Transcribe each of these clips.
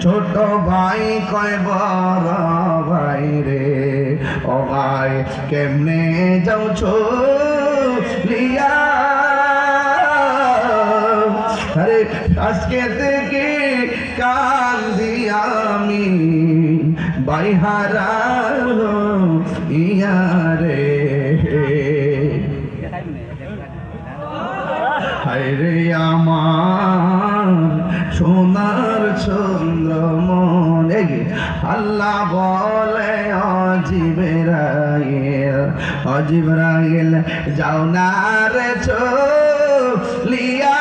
ছোট ভাই কয় বড় ভাই রে ও ভাই কেমনে যাও চলিয়া আরে আজকে থেকে কান্দি আমি বাইহারা ইয়ারে হায়রে আমার সোনার চন্দ্রমন আল্লাহ বলে অজিবরাইল যাও না রে চলিয়া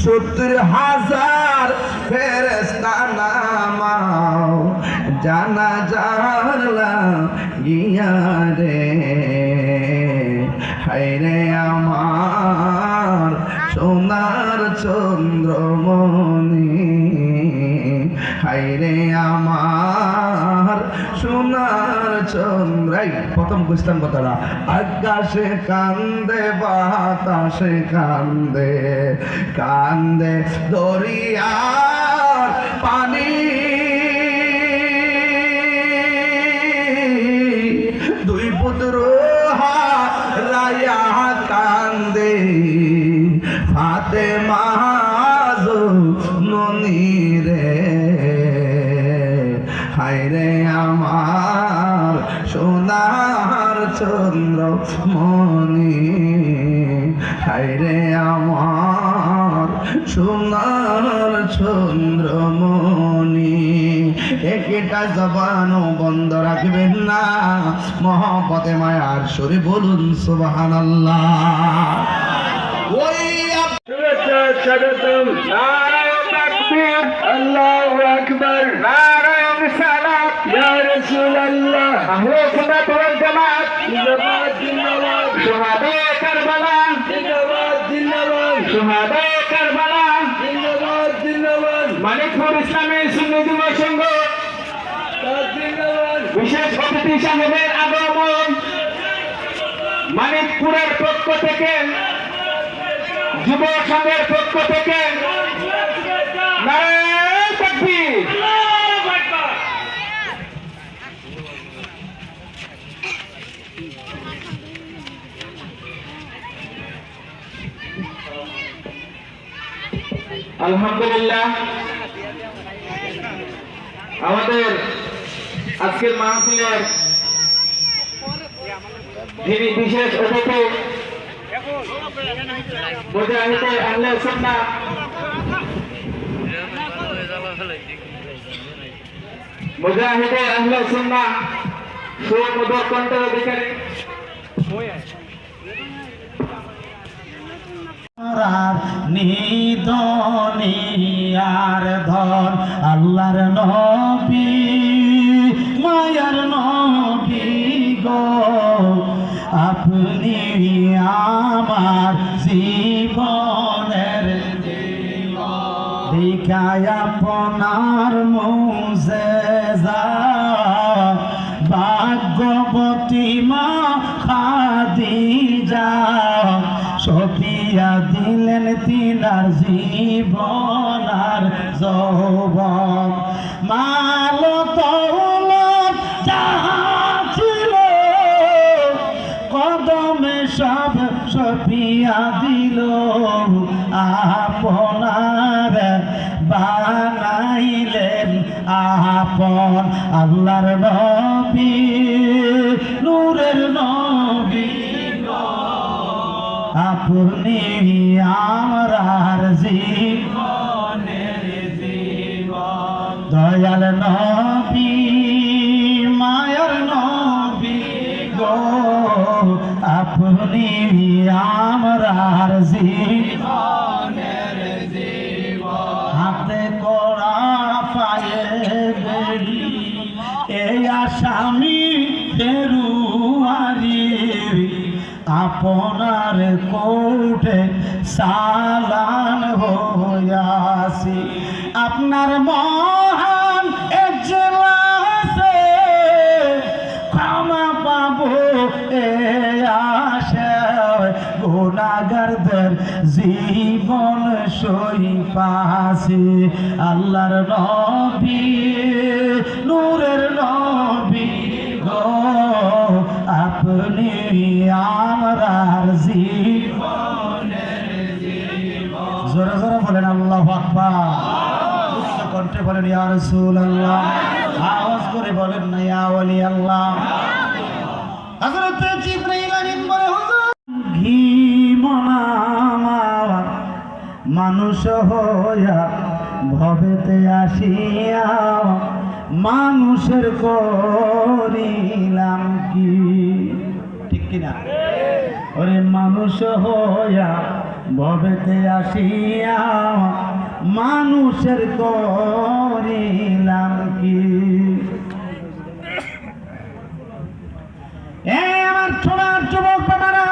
70,000 ফেরেশতা নামাও জানাজার লাগিয়া রে হায়রে আমার সোনার চন্দ্রমণি হায়রে আমার সোনার চন্দ্র প্রথম বুঝতাম কথাটা আকাশে কান্দে বাতাসে কান্দে কান্দে দরিয়ার পানি দুই পুত্র হারায়া কান্দে ফাতেমা ননি রে হায়রে আমার সোনার চন্দ্রমণি হায়রে আমার সোনার চন্দ্রমণি একটা জবানও বন্ধ রাখবেন না মহব্বতে মায়ার সুরে বলুন সুবহানাল্লাহ ওই আল্লাহু আকবার নারায়ে রিসালাত ইয়া রাসূলুল্লাহ আহলে সুন্নাত ওয়াল জামাত জিন্দাবাদ জিন্দাবাদ শুহাদায়ে কারবালা জিন্দাবাদ জিন্দাবাদ শুহাদায়ে কারবালা জিন্দাবাদ জিন্দাবাদ মানিকপুর ইসলামী সুন্নি যুব সংঘ জিন্দাবাদ বিশেষ অতিথি সাহেবের আগমন মানিকপুরের পক্ষ থেকে যুব সংঘের পক্ষ থেকে নারায়ে তাকবীর আলহামদুলিল্লাহ আমাদের আজকের মাহফিলের যিনি বিশেষ অতিথি মুজাহিদে আহলে সুন্নাহ মুজাহিদে আহলে সুন্নাহ সুমধুর কণ্ঠের অধিকারী নিদনিয়ার ধন আল্লাহর নবী মায়ার নবী গো আপনি আমার জীবনের দেখায় আপনার মুজেজা ভাগ্যবতী মা খাদিজা সপিয়া দিলেন তিনার জীবন আর যৌবন মাল দৌলত যাহা ছিল কদমে সব সপিয়া দিল আপনার বানাইলেন আপন আল্লাহর নবী নূরের নবী আপনি আমরার জীবনের জীবন দয়াল নবী মায়ার নবী গো আপনি আমরার জীবনের জীবন হাতে কড়া পায়ে বেড়ি এই আসামি ফেরুয়ারি আপনার কোর্টে চালান হইয়াছি আপনার মহান এজলাসে ক্ষমা পাবো এ আশায় গুনাহগারদের জীবন পাশে আল্লাহর নবী নূরের নবী গো আপনি আমরার জীবনের জীবন। জোরে জোরে বলেন আল্লাহু আকবার, উচ্চ কণ্ঠে বলেন ইয়া রাসূলুল্লাহ, আওয়াজ করে বলেন না ইয়া ওয়ালি আল্লাহ। হযরত জিবরাইল আমিন বলে হুজুর ঘি মনামা মানুষ হইয়া ভবেতে আসিয়া মানুষের করিলাম কি, ঠিক কিনা? ওরে মানুষ হইয়া ভবেতে আসিয়া মানুষের করিলাম কি। আমার ছোড়ার যুবক বাবারা